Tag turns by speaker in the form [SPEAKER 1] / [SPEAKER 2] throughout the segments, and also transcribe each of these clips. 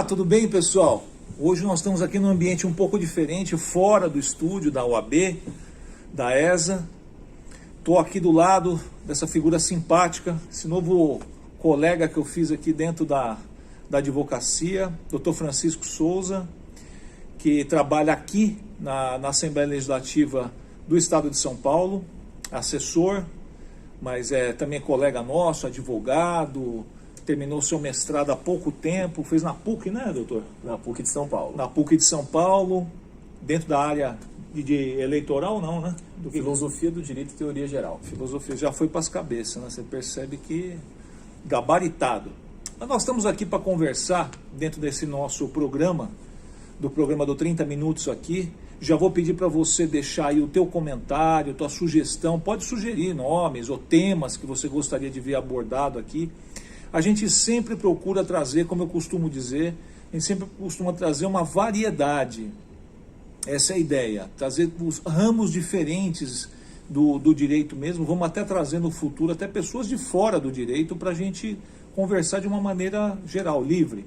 [SPEAKER 1] Olá, tudo bem, pessoal? Hoje nós estamos aqui num ambiente um pouco diferente, fora do estúdio da UAB, da ESA. Estou aqui do lado dessa figura simpática, esse novo colega que eu fiz aqui dentro da advocacia, Dr. Francisco Souza, que trabalha aqui na Assembleia Legislativa do Estado de São Paulo, assessor, mas também colega nosso, advogado, terminou seu mestrado há pouco tempo, fez na PUC, né, doutor?
[SPEAKER 2] Na PUC de São Paulo.
[SPEAKER 1] Na PUC de São Paulo, dentro da área de eleitoral, não, né?
[SPEAKER 2] Filosofia do Direito e Teoria Geral.
[SPEAKER 1] Filosofia, já foi para as cabeças, né? Você percebe que gabaritado. Mas nós estamos aqui para conversar dentro desse nosso programa, do programa do 30 Minutos aqui. Já vou pedir para você deixar aí o teu comentário, tua sugestão, pode sugerir nomes ou temas que você gostaria de ver abordado aqui. A gente sempre procura trazer, como eu costumo dizer, a gente sempre costuma trazer uma variedade. Essa é a ideia, trazer os ramos diferentes do direito mesmo. Vamos até trazer no futuro até pessoas de fora do direito para a gente conversar de uma maneira geral, livre.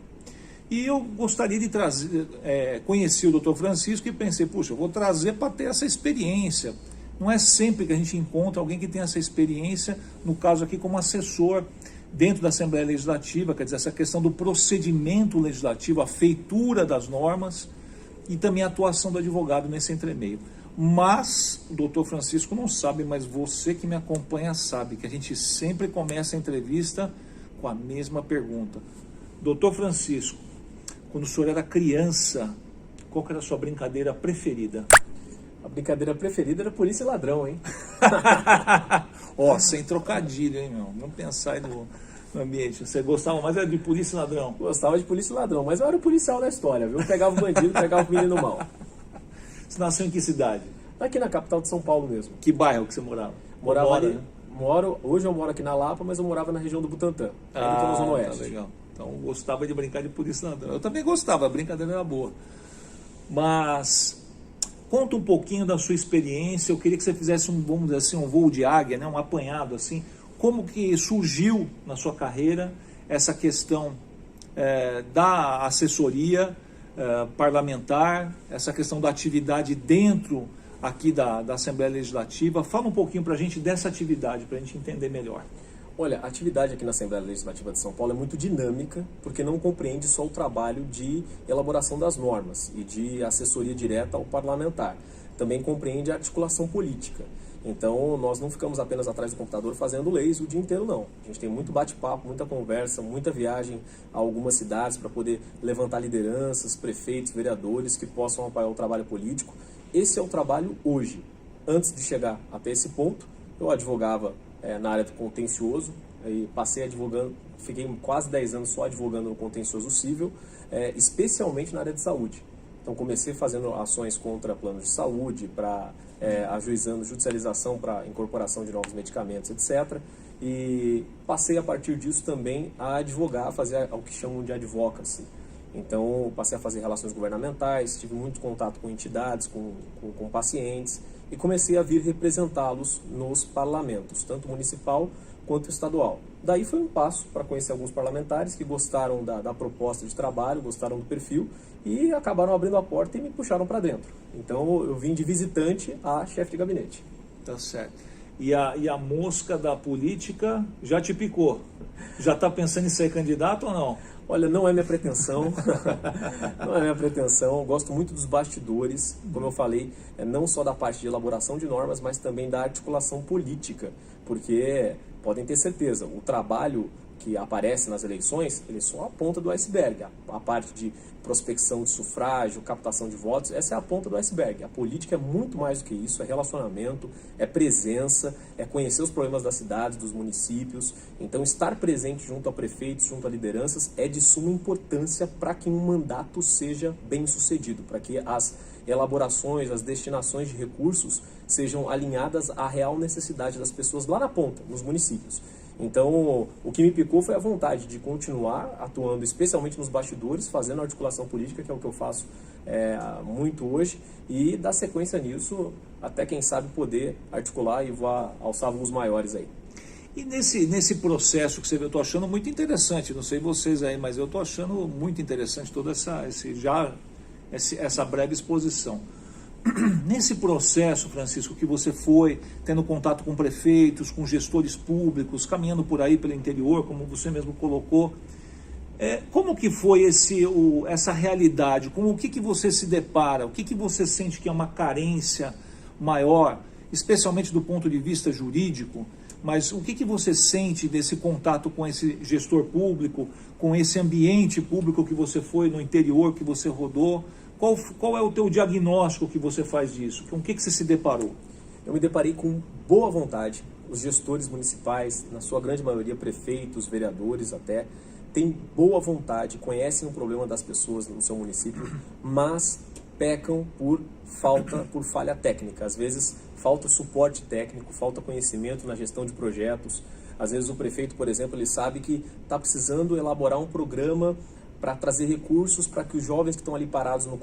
[SPEAKER 1] E eu gostaria de trazer, conhecer o Dr. Francisco e pensei, puxa, eu vou trazer para ter essa experiência. Não é sempre que a gente encontra alguém que tem essa experiência, no caso aqui como assessor, dentro da Assembleia Legislativa, quer dizer, essa questão do procedimento legislativo, a feitura das normas e também a atuação do advogado nesse entremeio. Mas o doutor Francisco não sabe, mas você que me acompanha sabe que a gente sempre começa a entrevista com a mesma pergunta. Doutor Francisco, quando o senhor era criança, qual que era a sua brincadeira preferida?
[SPEAKER 2] A brincadeira preferida era polícia e ladrão, hein?
[SPEAKER 1] Ó, sem trocadilho, hein, meu? Vamos pensar aí no ambiente. Você gostava mais era de polícia e ladrão?
[SPEAKER 2] Gostava de polícia e ladrão, mas eu era o policial da história, viu? Eu pegava o bandido, pegava o menino mal.
[SPEAKER 1] Você nasceu em que cidade?
[SPEAKER 2] Aqui na capital de São Paulo mesmo.
[SPEAKER 1] Que bairro que você morava?
[SPEAKER 2] Morava
[SPEAKER 1] mora,
[SPEAKER 2] ali,
[SPEAKER 1] né?
[SPEAKER 2] hoje eu moro aqui na Lapa, mas eu morava na região do Butantã, ainda estou na Zona Oeste.
[SPEAKER 1] Tá legal. Então gostava de brincar de polícia e ladrão. Eu também gostava, a brincadeira era boa. Mas conta um pouquinho da sua experiência. Eu queria que você fizesse vamos dizer assim, um voo de águia, né? Um apanhado assim. Como que surgiu na sua carreira essa questão da assessoria parlamentar, essa questão da atividade dentro aqui da Assembleia Legislativa? Fala um pouquinho para a gente dessa atividade, para a gente entender melhor.
[SPEAKER 2] Olha, a atividade aqui na Assembleia Legislativa de São Paulo é muito dinâmica, porque não compreende só o trabalho de elaboração das normas e de assessoria direta ao parlamentar. Também compreende a articulação política. Então, nós não ficamos apenas atrás do computador fazendo leis o dia inteiro, não. A gente tem muito bate-papo, muita conversa, muita viagem a algumas cidades para poder levantar lideranças, prefeitos, vereadores que possam apoiar o trabalho político. Esse é o trabalho hoje. Antes de chegar até esse ponto, eu advogava na área do contencioso, e passei advogando, fiquei quase 10 anos só advogando no contencioso civil, especialmente na área de saúde. Então comecei fazendo ações contra planos de saúde, ajuizando judicialização para incorporação de novos medicamentos, etc. E passei a partir disso também a advogar, a fazer o que chamam de advocacy. Então passei a fazer relações governamentais, tive muito contato com entidades, com pacientes, e comecei a vir representá-los nos parlamentos, tanto municipal quanto estadual. Daí foi um passo para conhecer alguns parlamentares que gostaram da proposta de trabalho, gostaram do perfil e acabaram abrindo a porta e me puxaram para dentro. Então eu vim de visitante a chefe de gabinete.
[SPEAKER 1] Tá certo. E a mosca da política já te picou? Já está pensando em ser candidato ou não?
[SPEAKER 2] Olha, não é minha pretensão, não é minha pretensão, eu gosto muito dos bastidores, como eu falei, não só da parte de elaboração de normas, mas também da articulação política, porque podem ter certeza, o trabalho que aparece nas eleições, ele é só a ponta do iceberg, a parte de prospecção de sufrágio, captação de votos, essa é a ponta do iceberg. A política é muito mais do que isso, é relacionamento, é presença, é conhecer os problemas das cidades, dos municípios. Então estar presente junto a prefeitos, junto a lideranças, é de suma importância para que um mandato seja bem sucedido, para que as elaborações, as destinações de recursos sejam alinhadas à real necessidade das pessoas lá na ponta, nos municípios. Então, o que me picou foi a vontade de continuar atuando, especialmente nos bastidores, fazendo articulação política, que é o que eu faço muito hoje, e dar sequência nisso, até quem sabe poder articular e voar, alçar voos maiores aí.
[SPEAKER 1] E nesse processo que você vê, eu estou achando muito interessante, não sei vocês aí, mas eu estou achando muito interessante toda essa breve exposição. Nesse processo, Francisco, que você foi tendo contato com prefeitos, com gestores públicos, caminhando por aí pelo interior, como você mesmo colocou, como que foi essa realidade? O que você se depara? O que você sente que é uma carência maior, especialmente do ponto de vista jurídico? Mas o que você sente desse contato com esse gestor público, com esse ambiente público que você foi no interior, que você rodou? Qual é o teu diagnóstico que você faz disso? Com o que você se deparou?
[SPEAKER 2] Eu me deparei com boa vontade. Os gestores municipais, na sua grande maioria prefeitos, vereadores até, têm boa vontade, conhecem o problema das pessoas no seu município, mas pecam por falha técnica. Às vezes falta suporte técnico, falta conhecimento na gestão de projetos. Às vezes o prefeito, por exemplo, ele sabe que está precisando elaborar um programa para trazer recursos para que os jovens que estão ali parados no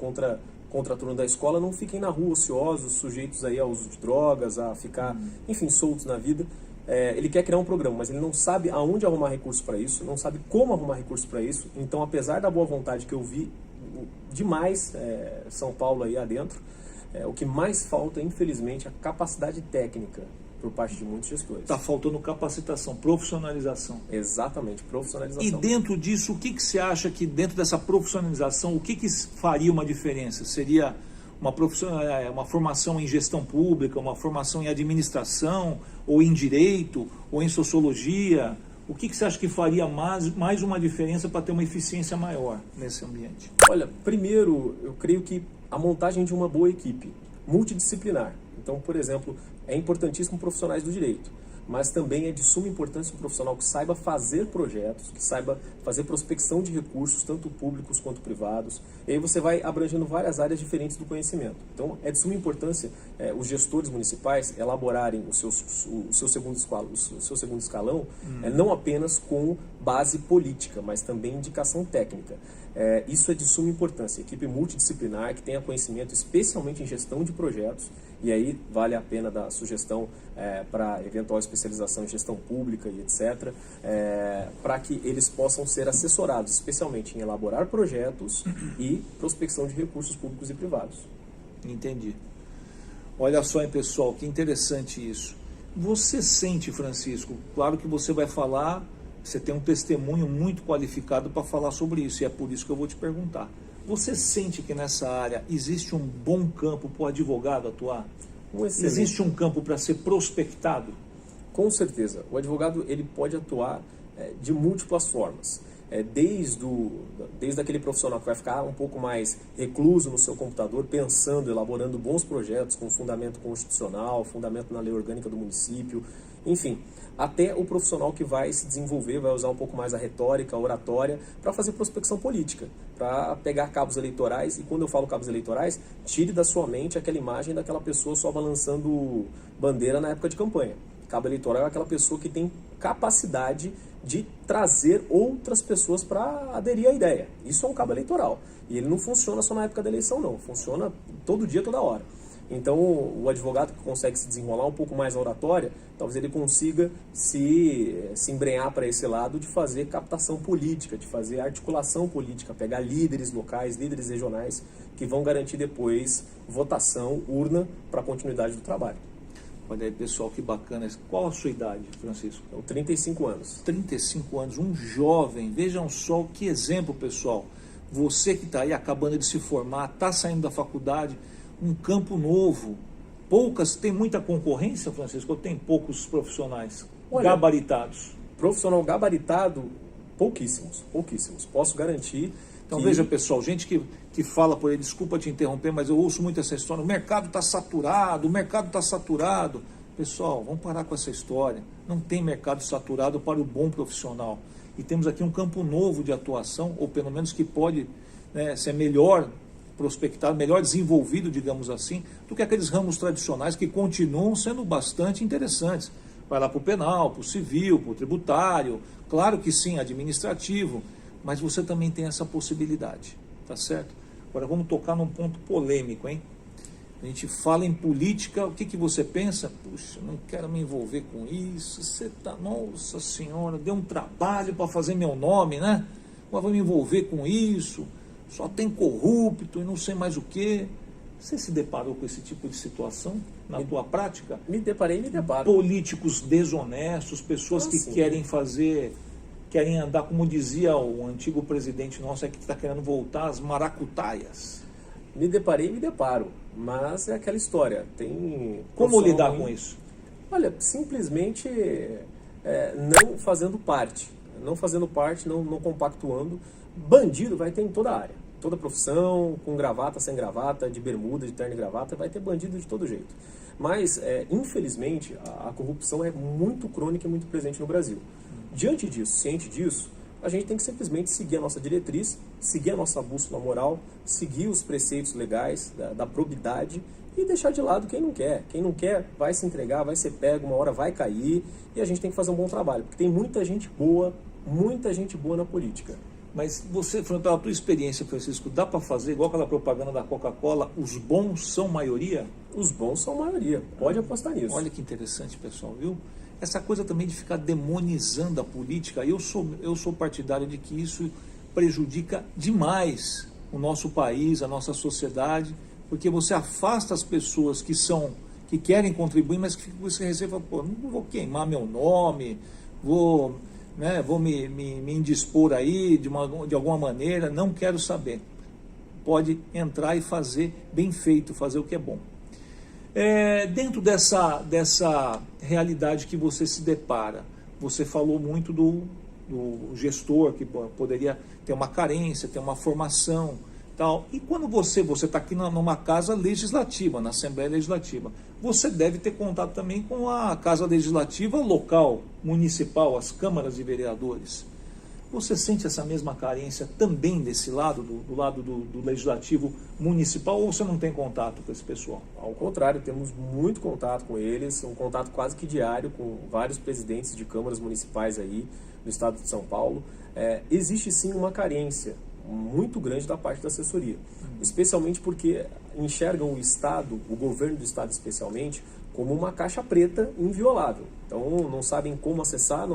[SPEAKER 2] contraturno da escola não fiquem na rua ociosos, sujeitos aí ao uso de drogas, a ficar, enfim, soltos na vida. Ele quer criar um programa, mas ele não sabe aonde arrumar recursos para isso, não sabe como arrumar recursos para isso. Então, apesar da boa vontade que eu vi demais São Paulo aí adentro, o que mais falta, infelizmente, é a capacidade técnica por parte de muitos gestores.
[SPEAKER 1] Está faltando capacitação, profissionalização.
[SPEAKER 2] Exatamente, profissionalização.
[SPEAKER 1] E dentro disso, o que você acha que dentro dessa profissionalização, o que faria uma diferença? Seria uma formação em gestão pública, uma formação em administração, ou em direito, ou em sociologia? O que você acha que faria mais uma diferença para ter uma eficiência maior nesse ambiente?
[SPEAKER 2] Olha, primeiro, eu creio que a montagem de uma boa equipe multidisciplinar. Então, por exemplo, é importantíssimo profissionais do direito, mas também é de suma importância um profissional que saiba fazer projetos, que saiba fazer prospecção de recursos, tanto públicos quanto privados. E aí você vai abrangendo várias áreas diferentes do conhecimento. Então, é de suma importância os gestores municipais elaborarem o seu segundo escalão, não apenas com base política, mas também indicação técnica. Isso é de suma importância. Equipe multidisciplinar que tenha conhecimento especialmente em gestão de projetos, e aí vale a pena dar sugestão para eventual especialização em gestão pública e etc., para que eles possam ser assessorados, especialmente em elaborar projetos e prospecção de recursos públicos e privados.
[SPEAKER 1] Entendi. Olha só, hein, pessoal, que interessante isso. Você sente, Francisco, claro que você vai falar, você tem um testemunho muito qualificado para falar sobre isso, e é por isso que eu vou te perguntar. Você sente que nessa área existe um bom campo para o advogado atuar? Existe um campo para ser prospectado?
[SPEAKER 2] Com certeza. O advogado ele pode atuar de múltiplas formas. Desde aquele profissional que vai ficar um pouco mais recluso no seu computador, pensando, elaborando bons projetos com fundamento constitucional, fundamento na lei orgânica do município, enfim, até o profissional que vai se desenvolver, vai usar um pouco mais a retórica, a oratória, para fazer prospecção política, para pegar cabos eleitorais. E quando eu falo cabos eleitorais, tire da sua mente aquela imagem daquela pessoa só balançando bandeira na época de campanha. Cabo eleitoral é aquela pessoa que tem capacidade de trazer outras pessoas para aderir à ideia. Isso é um cabo eleitoral. E ele não funciona só na época da eleição, não. Funciona todo dia, toda hora. Então, o advogado que consegue se desenrolar um pouco mais a oratória, talvez ele consiga se embrenhar para esse lado de fazer captação política, de fazer articulação política, pegar líderes locais, líderes regionais, que vão garantir depois votação, urna, para a continuidade do trabalho.
[SPEAKER 1] Olha aí, pessoal, que bacana. Qual a sua idade, Francisco?
[SPEAKER 2] Então, 35 anos.
[SPEAKER 1] 35 anos, um jovem. Vejam só que exemplo, pessoal. Você que está aí acabando de se formar, está saindo da faculdade, um campo novo. Tem muita concorrência, Francisco, ou tem poucos profissionais gabaritados?
[SPEAKER 2] Profissional gabaritado, pouquíssimos. Posso garantir.
[SPEAKER 1] Então veja, pessoal, gente que fala por aí, desculpa te interromper, mas eu ouço muito essa história, o mercado está saturado. Pessoal, vamos parar com essa história. Não tem mercado saturado para o bom profissional. E temos aqui um campo novo de atuação, ou pelo menos que pode ser melhor prospectado, melhor desenvolvido, digamos assim, do que aqueles ramos tradicionais que continuam sendo bastante interessantes. Vai lá para o penal, para o civil, para o tributário, claro que sim, administrativo, mas você também tem essa possibilidade, tá certo? Agora vamos tocar num ponto polêmico, hein? a gente fala em política, o que você pensa? Puxa, não quero me envolver com isso, você tá, nossa senhora, deu um trabalho para fazer meu nome, né? Agora vou me envolver com isso, só tem corrupto e não sei mais o quê. Você se deparou com esse tipo de situação na tua prática?
[SPEAKER 2] Me deparei e me deparo.
[SPEAKER 1] Políticos desonestos, pessoas que querem andar, como dizia o antigo presidente nosso, que está querendo voltar às maracutaias.
[SPEAKER 2] Me deparei e me deparo, mas é aquela história.
[SPEAKER 1] Como lidar com isso?
[SPEAKER 2] Olha, simplesmente não fazendo parte, não compactuando. Bandido vai ter em toda a área, toda profissão, com gravata, sem gravata, de bermuda, de terno e gravata, vai ter bandido de todo jeito. Mas, infelizmente, a corrupção é muito crônica e muito presente no Brasil. Diante disso, ciente disso, a gente tem que simplesmente seguir a nossa diretriz, seguir a nossa bússola moral, seguir os preceitos legais da probidade e deixar de lado quem não quer. Quem não quer vai se entregar, vai ser pego, uma hora vai cair e a gente tem que fazer um bom trabalho, porque tem muita gente boa na política.
[SPEAKER 1] Mas você, pela tua experiência, Francisco, dá para fazer igual aquela propaganda da Coca-Cola, os bons são maioria?
[SPEAKER 2] Os bons são maioria, pode apostar nisso.
[SPEAKER 1] Olha que interessante, pessoal, viu? Essa coisa também de ficar demonizando a política, eu sou partidário de que isso prejudica demais o nosso país, a nossa sociedade, porque você afasta as pessoas que querem contribuir, mas que você recebe, pô, não vou queimar meu nome, vou me indispor aí de alguma maneira, não quero saber. Pode entrar e fazer bem feito, fazer o que é bom. Dentro dessa realidade que você se depara, você falou muito do gestor, que poderia ter uma carência, ter uma formação, tal. E quando você está aqui numa casa legislativa, na Assembleia Legislativa, você deve ter contato também com a Casa Legislativa local, municipal, as câmaras de vereadores. Você sente essa mesma carência também desse lado, do lado do legislativo municipal, ou você não tem contato com esse pessoal?
[SPEAKER 2] Ao contrário, temos muito contato com eles, um contato quase que diário com vários presidentes de câmaras municipais aí no estado de São Paulo. Existe sim uma carência muito grande da parte da assessoria, especialmente porque enxergam o Estado, o governo do Estado especialmente, como uma caixa preta inviolável. Então não sabem como acessar,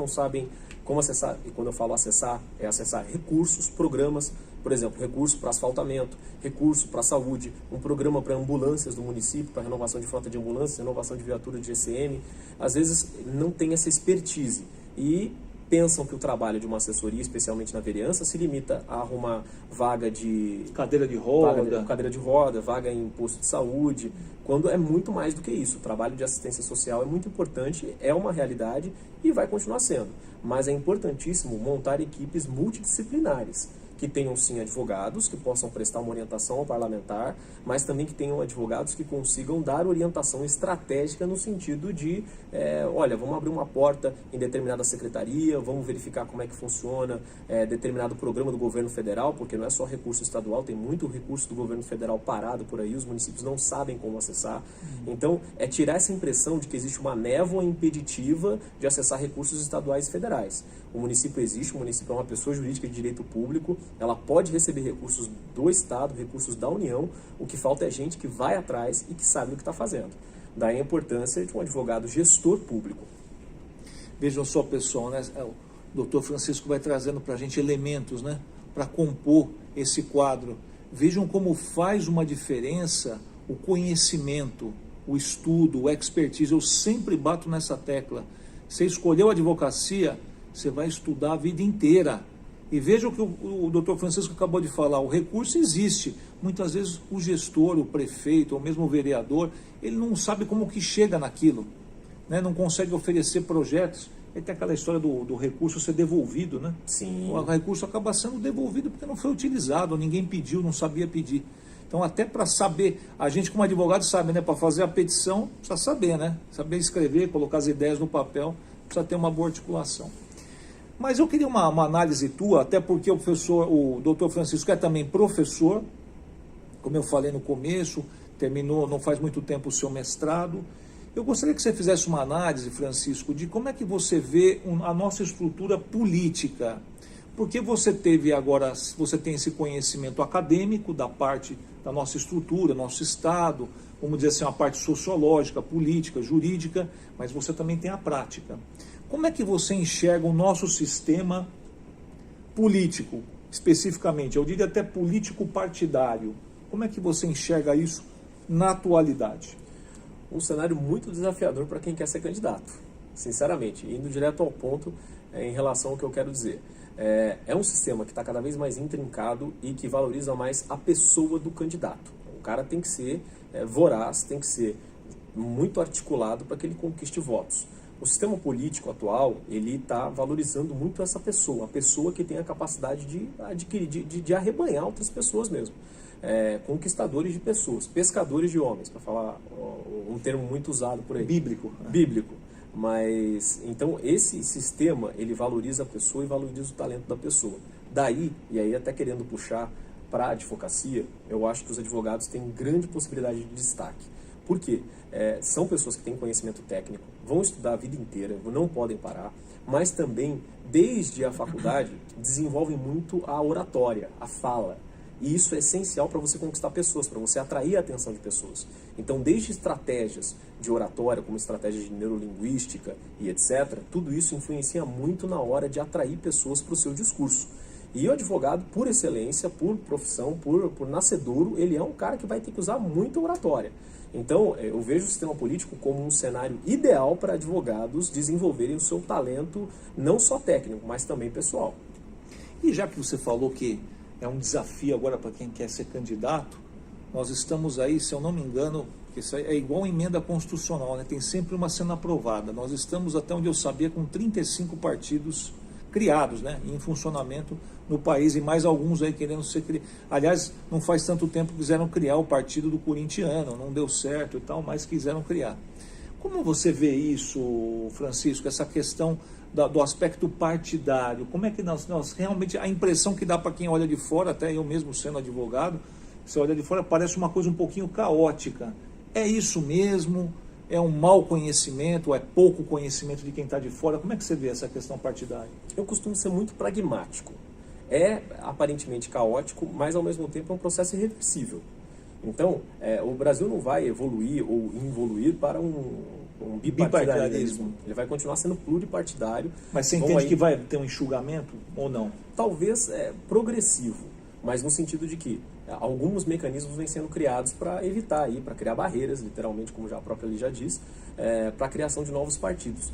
[SPEAKER 2] e quando eu falo acessar, é acessar recursos, programas, por exemplo, recurso para asfaltamento, recurso para saúde, um programa para ambulâncias do município, para renovação de frota de ambulâncias, renovação de viatura de GCM. Às vezes não tem essa expertise e pensam que o trabalho de uma assessoria, especialmente na vereança, se limita a arrumar vaga de
[SPEAKER 1] cadeira de roda,
[SPEAKER 2] vaga em posto de saúde, quando é muito mais do que isso. O trabalho de assistência social é muito importante, é uma realidade e vai continuar sendo. Mas é importantíssimo montar equipes multidisciplinares, que tenham sim advogados que possam prestar uma orientação ao parlamentar, mas também que tenham advogados que consigam dar orientação estratégica no sentido de, olha, vamos abrir uma porta em determinada secretaria, vamos verificar como é que funciona determinado programa do governo federal, porque não é só recurso estadual, tem muito recurso do governo federal parado por aí, os municípios não sabem como acessar. Então, tirar essa impressão de que existe uma névoa impeditiva de acessar recursos estaduais e federais. O município existe, o município é uma pessoa jurídica de direito público, ela pode receber recursos do Estado, recursos da União, o que falta é gente que vai atrás e que sabe o que está fazendo. Daí a importância de um advogado gestor público.
[SPEAKER 1] Vejam só, pessoal, né? O doutor Francisco vai trazendo para a gente elementos, né, para compor esse quadro. Vejam como faz uma diferença o conhecimento, o estudo, o expertise. Eu sempre bato nessa tecla. Você escolheu a advocacia, você vai estudar a vida inteira. E veja o que o doutor Francisco acabou de falar, o recurso existe. Muitas vezes o gestor, o prefeito, ou mesmo o vereador, ele não sabe como que chega naquilo, né? Não consegue oferecer projetos. Ele tem aquela história do recurso ser devolvido, né?
[SPEAKER 2] Sim.
[SPEAKER 1] O recurso acaba sendo devolvido porque não foi utilizado, ninguém pediu, não sabia pedir. Então, até para saber, a gente como advogado sabe, né? Para fazer a petição, precisa saber, né? Saber escrever, colocar as ideias no papel, precisa ter uma boa articulação. Mas eu queria uma análise tua, até porque o doutor Francisco é também professor, como eu falei no começo, terminou não faz muito tempo o seu mestrado. Eu gostaria que você fizesse uma análise, Francisco, de como é que você vê a nossa estrutura política. Porque você teve agora, você tem esse conhecimento acadêmico da parte da nossa estrutura, nosso Estado, vamos dizer assim, uma parte sociológica, política, jurídica, mas você também tem a prática. Como é que você enxerga o nosso sistema político, especificamente? Eu diria até político partidário. Como é que você enxerga isso na atualidade?
[SPEAKER 2] Um cenário muito desafiador para quem quer ser candidato, sinceramente, indo direto ao ponto em relação ao que eu quero dizer. É um sistema que está cada vez mais intrincado e que valoriza mais a pessoa do candidato. O cara tem que ser voraz, tem que ser muito articulado para que ele conquiste votos. O sistema político atual, ele está valorizando muito essa pessoa, a pessoa que tem a capacidade de adquirir, de arrebanhar outras pessoas mesmo. Conquistadores de pessoas, pescadores de homens, para falar um termo muito usado por aí.
[SPEAKER 1] Bíblico.
[SPEAKER 2] Bíblico. Mas, então, esse sistema, ele valoriza a pessoa e valoriza o talento da pessoa. Daí, e aí até querendo puxar para a advocacia, eu acho que os advogados têm grande possibilidade de destaque. Por quê? São pessoas que têm conhecimento técnico, vão estudar a vida inteira, não podem parar, mas também, desde a faculdade, desenvolvem muito a oratória, a fala. E isso é essencial para você conquistar pessoas, para você atrair a atenção de pessoas. Então, desde estratégias de oratória, como estratégias de neurolinguística e etc., tudo isso influencia muito na hora de atrair pessoas para o seu discurso. E o advogado, por excelência, por profissão, por nascedouro, ele é um cara que vai ter que usar muita oratória. Então, eu vejo o sistema político como um cenário ideal para advogados desenvolverem o seu talento, não só técnico, mas também pessoal.
[SPEAKER 1] E já que você falou que é um desafio agora para quem quer ser candidato, nós estamos aí, se eu não me engano, isso é igual emenda constitucional, né? Tem sempre uma sendo aprovada. Nós estamos, até onde eu sabia, com 35 partidos criados, né, em funcionamento no país, e mais alguns aí querendo ser criados. Aliás, não faz tanto tempo que quiseram criar o partido do corintiano, não deu certo e tal, mas quiseram criar. Como você vê isso, Francisco, essa questão do aspecto partidário? Como é que nós realmente, a impressão que dá para quem olha de fora, até eu mesmo sendo advogado, você olha de fora, parece uma coisa um pouquinho caótica. É isso mesmo? É um mau conhecimento? É pouco conhecimento de quem está de fora? Como é que você vê essa questão partidária?
[SPEAKER 2] Eu costumo ser muito pragmático. É aparentemente caótico, mas ao mesmo tempo é um processo irreversível. Então, o Brasil não vai evoluir ou involuir para um bipartidarismo. Ele vai continuar sendo pluripartidário.
[SPEAKER 1] Mas você entende que vai ter um enxugamento ou não?
[SPEAKER 2] Talvez progressivo, mas no sentido de que alguns mecanismos vêm sendo criados para evitar, para criar barreiras, literalmente, como já a própria lei já diz, para a criação de novos partidos.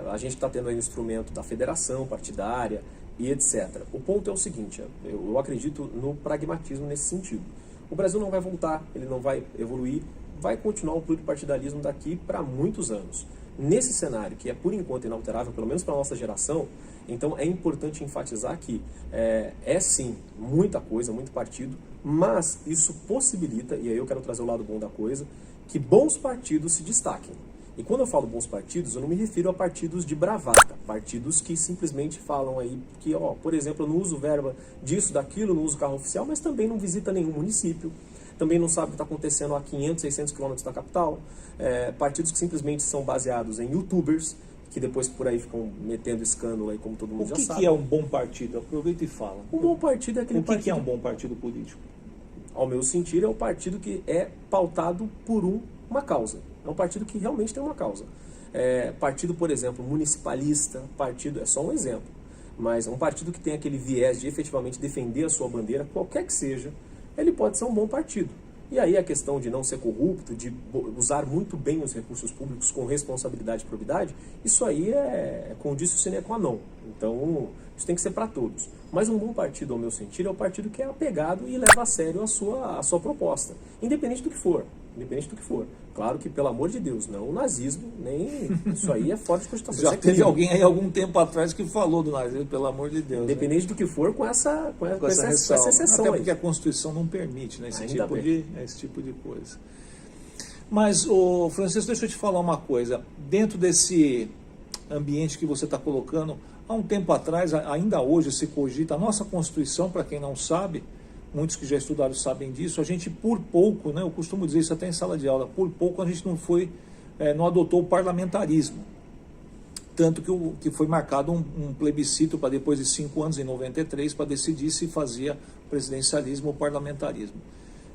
[SPEAKER 2] A gente está tendo aí o instrumento da federação partidária e etc. O ponto é o seguinte, eu acredito no pragmatismo nesse sentido. O Brasil não vai voltar, ele não vai evoluir, vai continuar o pluripartidarismo daqui para muitos anos. Nesse cenário, que é por enquanto inalterável, pelo menos para a nossa geração, então é importante enfatizar que sim, muita coisa, muito partido, mas isso possibilita, e aí eu quero trazer o lado bom da coisa, que bons partidos se destaquem. E quando eu falo bons partidos, eu não me refiro a partidos de bravata, partidos que simplesmente falam aí que, por exemplo, eu não uso verba disso, daquilo, não uso carro oficial, mas também não visita nenhum município, também não sabe o que está acontecendo a 500, 600 quilômetros da capital, partidos que simplesmente são baseados em youtubers, que depois por aí ficam metendo escândalo aí, como todo mundo já sabe.
[SPEAKER 1] O que é um bom partido? Aproveita e fala.
[SPEAKER 2] Um bom partido é aquele partido...
[SPEAKER 1] O que é um bom partido político?
[SPEAKER 2] Ao meu sentir, é o partido que é pautado por uma causa. É um partido que realmente tem uma causa. Partido, por exemplo, municipalista, partido, é só um exemplo, mas um partido que tem aquele viés de efetivamente defender a sua bandeira, qualquer que seja, ele pode ser um bom partido. E aí a questão de não ser corrupto, de usar muito bem os recursos públicos com responsabilidade e probidade, isso aí é condício sine qua non. Então, isso tem que ser para todos. Mas um bom partido, ao meu sentir, é o partido que é apegado e leva a sério a sua proposta, independente do que for. Independente do que for. Claro que, pelo amor de Deus, não o nazismo, nem... Isso aí é fora de cogitação.
[SPEAKER 1] Já teve alguém aí algum tempo atrás que falou do nazismo, pelo amor de Deus.
[SPEAKER 2] Independente do que for, com essa exceção.
[SPEAKER 1] Até porque a Constituição não permite, né, esse tipo de coisa. Mas, Francisco, deixa eu te falar uma coisa. Dentro desse ambiente que você está colocando, há um tempo atrás, ainda hoje se cogita, a nossa Constituição, para quem não sabe, muitos que já estudaram sabem disso, a gente por pouco, né, eu costumo dizer isso até em sala de aula, por pouco a gente não adotou o parlamentarismo. tanto que foi marcado um plebiscito para depois de 5 anos, em 93, para decidir se fazia presidencialismo ou parlamentarismo.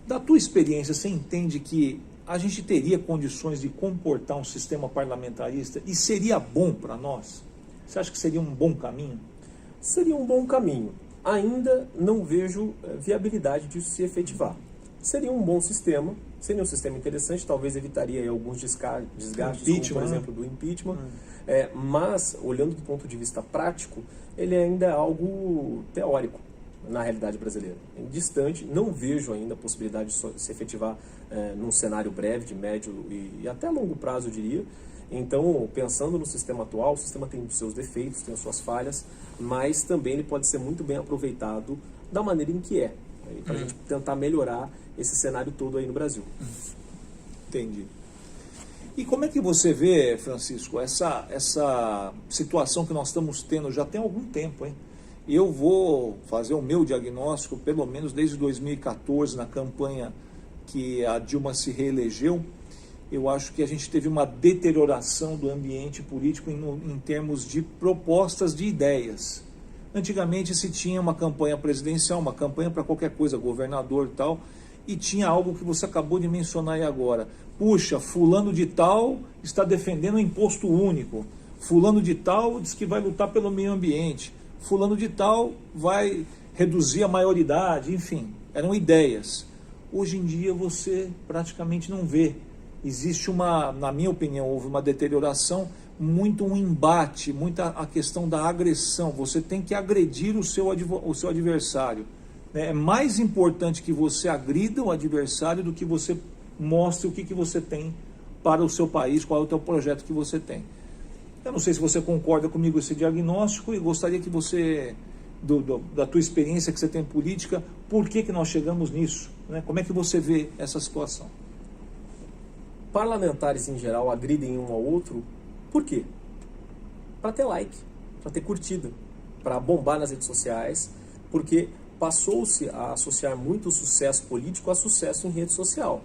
[SPEAKER 1] Da tua experiência, você entende que a gente teria condições de comportar um sistema parlamentarista e seria bom para nós? Você acha que seria um bom caminho?
[SPEAKER 2] Seria um bom caminho. Ainda não vejo viabilidade disso se efetivar. Seria um bom sistema, seria um sistema interessante, talvez evitaria aí alguns desgastes, como, por exemplo, do impeachment, mas, olhando do ponto de vista prático, ele ainda é algo teórico na realidade brasileira. Distante, não vejo ainda a possibilidade de se efetivar num cenário breve, de médio e até longo prazo, eu diria. Então, pensando no sistema atual, o sistema tem os seus defeitos, tem as suas falhas, mas também ele pode ser muito bem aproveitado da maneira em que é, para a gente tentar melhorar esse cenário todo aí no Brasil.
[SPEAKER 1] Entendi. E como é que você vê, Francisco, essa situação que nós estamos tendo já tem algum tempo, hein? Eu vou fazer o meu diagnóstico, pelo menos desde 2014, na campanha que a Dilma se reelegeu. Eu acho que a gente teve uma deterioração do ambiente político em termos de propostas de ideias. Antigamente se tinha uma campanha presidencial, uma campanha para qualquer coisa, governador e tal, e tinha algo que você acabou de mencionar aí agora. Puxa, fulano de tal está defendendo o imposto único, fulano de tal diz que vai lutar pelo meio ambiente, fulano de tal vai reduzir a maioridade, enfim, eram ideias. Hoje em dia você praticamente não vê. Existe na minha opinião, houve uma deterioração, muito um embate, muita a questão da agressão. Você tem que agredir o seu adversário. É mais importante que você agrida o adversário do que você mostre o que você tem para o seu país, qual é o teu projeto que você tem. Eu não sei se você concorda comigo esse diagnóstico e gostaria que você, da tua experiência que você tem em política, por que nós chegamos nisso? Né? Como é que você vê essa situação?
[SPEAKER 2] Parlamentares em geral agridem um ao outro, por quê? Para ter like, para ter curtida, para bombar nas redes sociais, porque passou-se a associar muito o sucesso político a sucesso em rede social.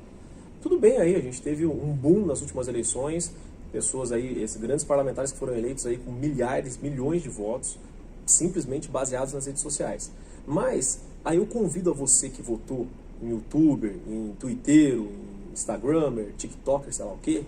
[SPEAKER 2] Tudo bem aí, a gente teve um boom nas últimas eleições, pessoas aí, esses grandes parlamentares que foram eleitos aí com milhares, milhões de votos, simplesmente baseados nas redes sociais. Mas aí eu convido a você que votou em youtuber, em twitteiro, em instagramer, tiktoker, sei lá o quê,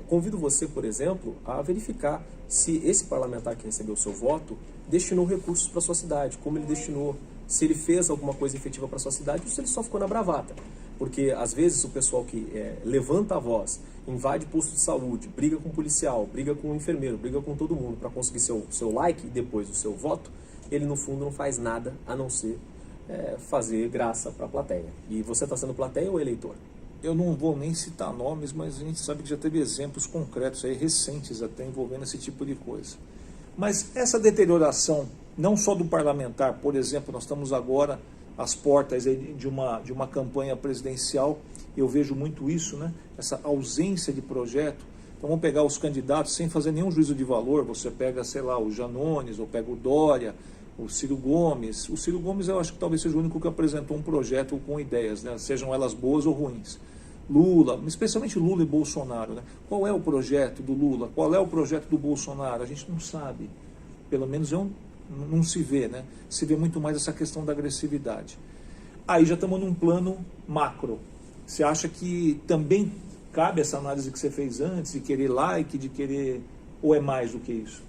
[SPEAKER 2] convido você, por exemplo, a verificar se esse parlamentar que recebeu o seu voto destinou recursos para a sua cidade, como ele destinou, se ele fez alguma coisa efetiva para a sua cidade ou se ele só ficou na bravata. Porque, às vezes, o pessoal que levanta a voz, invade posto de saúde, briga com o policial, briga com o enfermeiro, briga com todo mundo para conseguir seu like e depois o seu voto, ele, no fundo, não faz nada a não ser fazer graça para a plateia. E você está sendo plateia ou eleitor?
[SPEAKER 1] Eu não vou nem citar nomes, mas a gente sabe que já teve exemplos concretos aí, recentes até, envolvendo esse tipo de coisa. Mas essa deterioração, não só do parlamentar, por exemplo, nós estamos agora às portas aí de uma campanha presidencial, eu vejo muito isso, né? Essa ausência de projeto. Então vamos pegar os candidatos sem fazer nenhum juízo de valor, você pega, sei lá, o Janones, ou pega o Dória, o Ciro Gomes. O Ciro Gomes eu acho que talvez seja o único que apresentou um projeto com ideias, né? Sejam elas boas ou ruins. Lula, especialmente Lula e Bolsonaro, né? Qual é o projeto do Lula? Qual é o projeto do Bolsonaro? A gente não sabe. Pelo menos não se vê, né? Se vê muito mais essa questão da agressividade. Aí já estamos num plano macro. Você acha que também cabe essa análise que você fez antes, de querer like, de querer... ou é mais do que isso?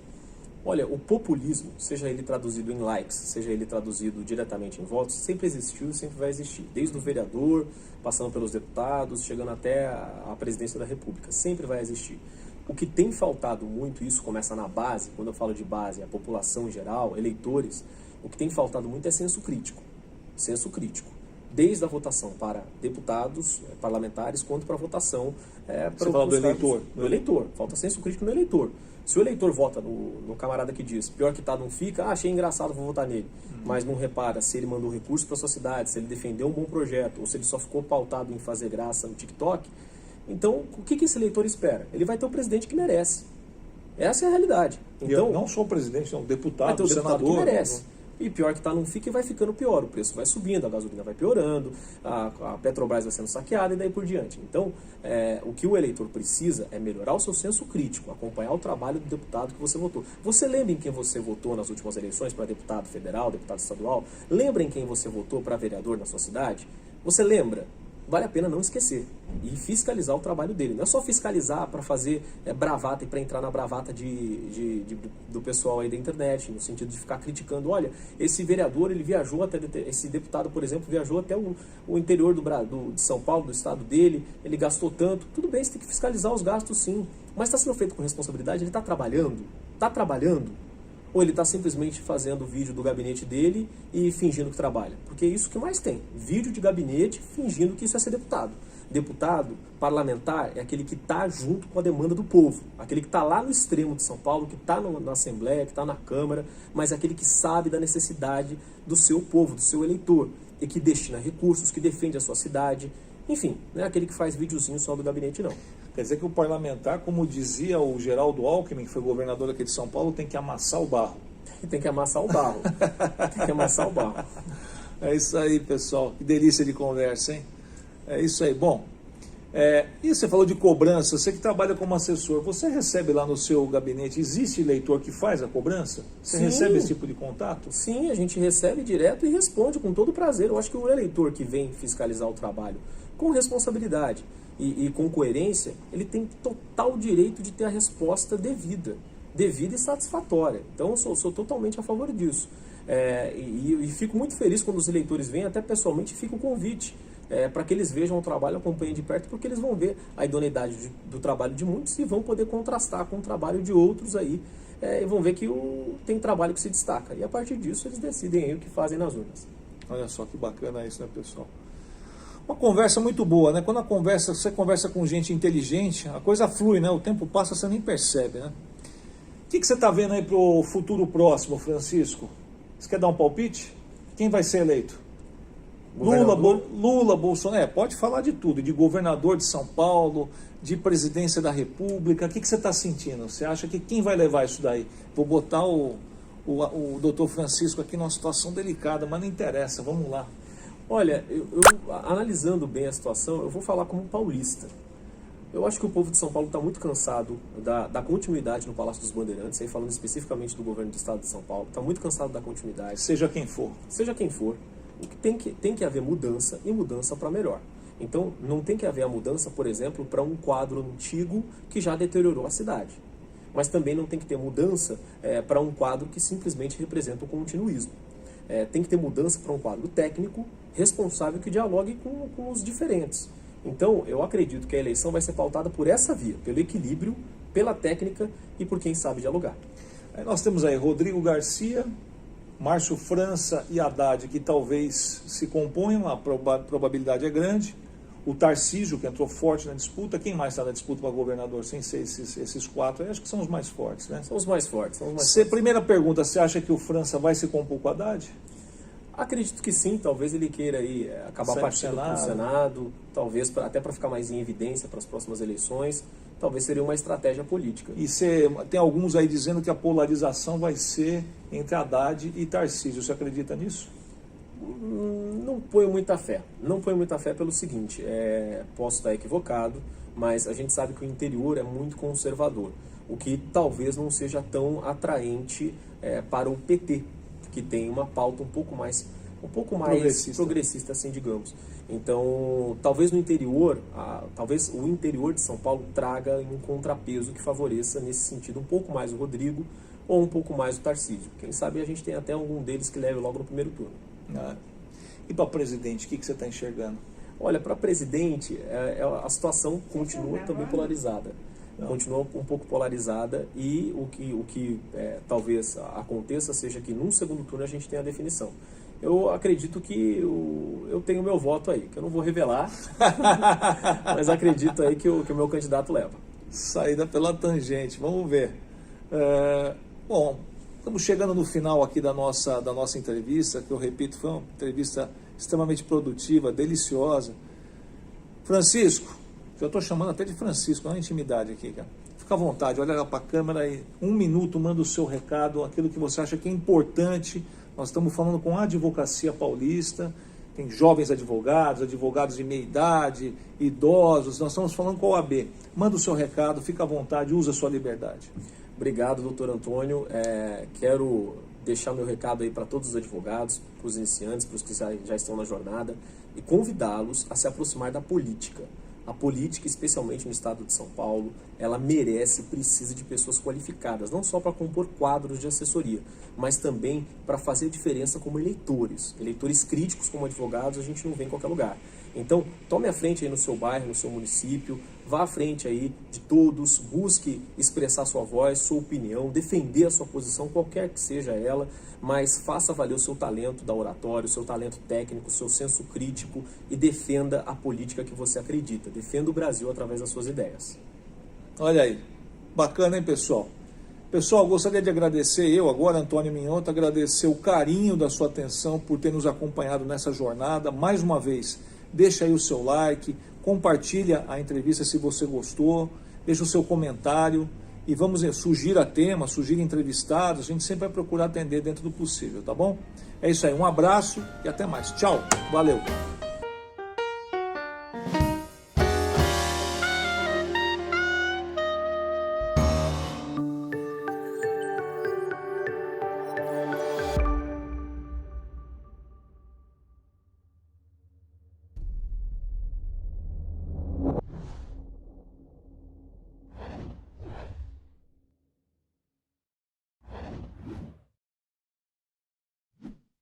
[SPEAKER 2] Olha, o populismo, seja ele traduzido em likes, seja ele traduzido diretamente em votos, sempre existiu e sempre vai existir. Desde o vereador, passando pelos deputados, chegando até a presidência da República. Sempre vai existir. O que tem faltado muito, isso começa na base, quando eu falo de base, a população em geral, eleitores, o que tem faltado muito é senso crítico. Senso crítico. Desde a votação para deputados, parlamentares, quanto para a votação para
[SPEAKER 1] Você fala do eleitor.
[SPEAKER 2] Do eleitor. Falta senso crítico no eleitor. Se o eleitor vota no camarada que diz, pior que tá, não fica, achei engraçado, vou votar nele. Mas não repara se ele mandou recurso para a sua cidade, se ele defendeu um bom projeto, ou se ele só ficou pautado em fazer graça no TikTok. Então, o que esse eleitor espera? Ele vai ter o presidente que merece. Essa é a realidade. Então,
[SPEAKER 1] não só o presidente, não, o deputado,
[SPEAKER 2] vai ter o
[SPEAKER 1] senador.
[SPEAKER 2] deputado que merece. E pior que está, não fica e vai ficando pior. O preço vai subindo, a gasolina vai piorando, a Petrobras vai sendo saqueada e daí por diante. Então, o que o eleitor precisa é melhorar o seu senso crítico, acompanhar o trabalho do deputado que você votou. Você lembra em quem você votou nas últimas eleições para deputado federal, deputado estadual? Lembra em quem você votou para vereador na sua cidade? Você lembra? Vale a pena não esquecer e fiscalizar o trabalho dele. Não é só fiscalizar para fazer bravata e para entrar na bravata do pessoal aí da internet, no sentido de ficar criticando. Olha, esse vereador, ele viajou até, esse deputado, por exemplo, viajou até o interior de São Paulo, do estado dele, ele gastou tanto. Tudo bem, você tem que fiscalizar os gastos sim, mas está sendo feito com responsabilidade, ele está trabalhando? Está trabalhando? Ou ele está simplesmente fazendo vídeo do gabinete dele e fingindo que trabalha? Porque é isso que mais tem. Vídeo de gabinete fingindo que isso é ser deputado. Deputado, parlamentar, é aquele que está junto com a demanda do povo. Aquele que está lá no extremo de São Paulo, que está na Assembleia, que está na Câmara, mas é aquele que sabe da necessidade do seu povo, do seu eleitor. E que destina recursos, que defende a sua cidade. Enfim, não é aquele que faz videozinho só do gabinete, não.
[SPEAKER 1] Quer dizer que o parlamentar, como dizia o Geraldo Alckmin, que foi governador aqui de São Paulo, tem que amassar o barro.
[SPEAKER 2] Tem que amassar o barro. Tem que amassar o barro.
[SPEAKER 1] É isso aí, pessoal. Que delícia de conversa, hein? É isso aí. Bom, e você falou de cobrança. Você que trabalha como assessor, você recebe lá no seu gabinete, existe eleitor que faz a cobrança? Você recebe esse tipo de contato?
[SPEAKER 2] Sim, a gente recebe direto e responde com todo prazer. Eu acho que o eleitor que vem fiscalizar o trabalho com responsabilidade e com coerência, ele tem total direito de ter a resposta devida e satisfatória. Então, eu sou totalmente a favor disso. E fico muito feliz quando os eleitores vêm, até pessoalmente, fica o convite para que eles vejam o trabalho, acompanhem de perto, porque eles vão ver a idoneidade do trabalho de muitos e vão poder contrastar com o trabalho de outros aí, e vão ver que tem trabalho que se destaca. E a partir disso, eles decidem aí o que fazem nas urnas.
[SPEAKER 1] Olha só que bacana isso, né, pessoal? Uma conversa muito boa, né? Quando você conversa com gente inteligente, a coisa flui, né? O tempo passa, você nem percebe, né? O que você está vendo aí para o futuro próximo, Francisco? Você quer dar um palpite? Quem vai ser eleito? Lula, Bolsonaro, pode falar de tudo, de governador de São Paulo, de presidência da República. O que você está sentindo? Você acha que quem vai levar isso daí? Vou botar o doutor Francisco aqui numa situação delicada, mas não interessa, vamos lá.
[SPEAKER 2] Olha, eu analisando bem a situação, eu vou falar como paulista. Eu acho que o povo de São Paulo está muito cansado da continuidade no Palácio dos Bandeirantes, aí falando especificamente do governo do estado de São Paulo, está muito cansado da continuidade.
[SPEAKER 1] Seja quem for.
[SPEAKER 2] Seja quem for. O que tem que haver mudança e mudança para melhor. Então, não tem que haver a mudança, por exemplo, para um quadro antigo que já deteriorou a cidade. Mas também não tem que ter mudança para um quadro que simplesmente representa o continuismo. Tem que ter mudança para um quadro técnico, responsável, que dialogue com os diferentes. Então, eu acredito que a eleição vai ser pautada por essa via, pelo equilíbrio, pela técnica e por quem sabe dialogar.
[SPEAKER 1] Aí nós temos aí Rodrigo Garcia, Márcio França e Haddad, que talvez se componham, a probabilidade é grande. O Tarcísio, que entrou forte na disputa. Quem mais está na disputa para governador, sem ser esses quatro? Eu acho que são os mais fortes, né?
[SPEAKER 2] São os mais fortes.
[SPEAKER 1] Primeira pergunta, você acha que o França vai se compor com o Haddad?
[SPEAKER 2] Acredito que sim, talvez ele queira aí acabar partindo para o Senado, talvez até para ficar mais em evidência para as próximas eleições, talvez seria uma estratégia política.
[SPEAKER 1] E tem alguns aí dizendo que a polarização vai ser entre Haddad e Tarcísio, você acredita nisso?
[SPEAKER 2] Não ponho muita fé. Não ponho muita fé pelo seguinte, posso estar equivocado, mas a gente sabe que o interior é muito conservador, o que talvez não seja tão atraente para o PT, que tem uma pauta um pouco mais progressista, assim, digamos. Então, talvez no interior, talvez o interior de São Paulo traga um contrapeso que favoreça nesse sentido um pouco mais o Rodrigo ou um pouco mais o Tarcísio. Quem sabe a gente tem até algum deles que leve logo no primeiro turno.
[SPEAKER 1] E para presidente, o que você está enxergando?
[SPEAKER 2] Olha, para presidente, a situação continua também polarizada. Continua um pouco polarizada e o que talvez aconteça seja que num segundo turno a gente tenha a definição. Eu acredito que eu tenho meu voto aí, que eu não vou revelar, mas acredito aí que o meu candidato leva.
[SPEAKER 1] Saída pela tangente, vamos ver. Bom, estamos chegando no final aqui da nossa entrevista, que eu repito, foi uma entrevista extremamente produtiva, deliciosa. Francisco, eu estou chamando até de Francisco, é uma intimidade aqui, cara. Fica à vontade, olha lá para a câmera e 1 minuto, manda o seu recado, aquilo que você acha que é importante Nós estamos falando com a Advocacia Paulista, tem jovens advogados, advogados de meia idade, idosos, nós estamos falando com a OAB. Manda o seu recado, fica à vontade, usa a sua liberdade.
[SPEAKER 2] Obrigado, doutor Antônio. Quero deixar meu recado aí para todos os advogados, para os iniciantes, para os que já estão na jornada, e convidá-los a se aproximar da política. A política, especialmente no estado de São Paulo, ela merece e precisa de pessoas qualificadas, não só para compor quadros de assessoria, mas também para fazer diferença como eleitores. Eleitores críticos como advogados a gente não vê em qualquer lugar. Então, tome a frente aí no seu bairro, no seu município, vá à frente aí de todos, busque expressar sua voz, sua opinião, defender a sua posição, qualquer que seja ela, mas faça valer o seu talento da oratória, o seu talento técnico, o seu senso crítico e defenda a política que você acredita. Defenda o Brasil através das suas ideias.
[SPEAKER 1] Olha aí, bacana, hein, pessoal? Pessoal, gostaria de agradecer, eu agora, Antônio Minhoto, agradecer o carinho da sua atenção por ter nos acompanhado nessa jornada. Mais uma vez, deixa aí o seu like, compartilha a entrevista se você gostou, deixa o seu comentário e vamos surgir a temas, surgir entrevistados, a gente sempre vai procurar atender dentro do possível, tá bom? É isso aí, um abraço e até mais. Tchau, valeu!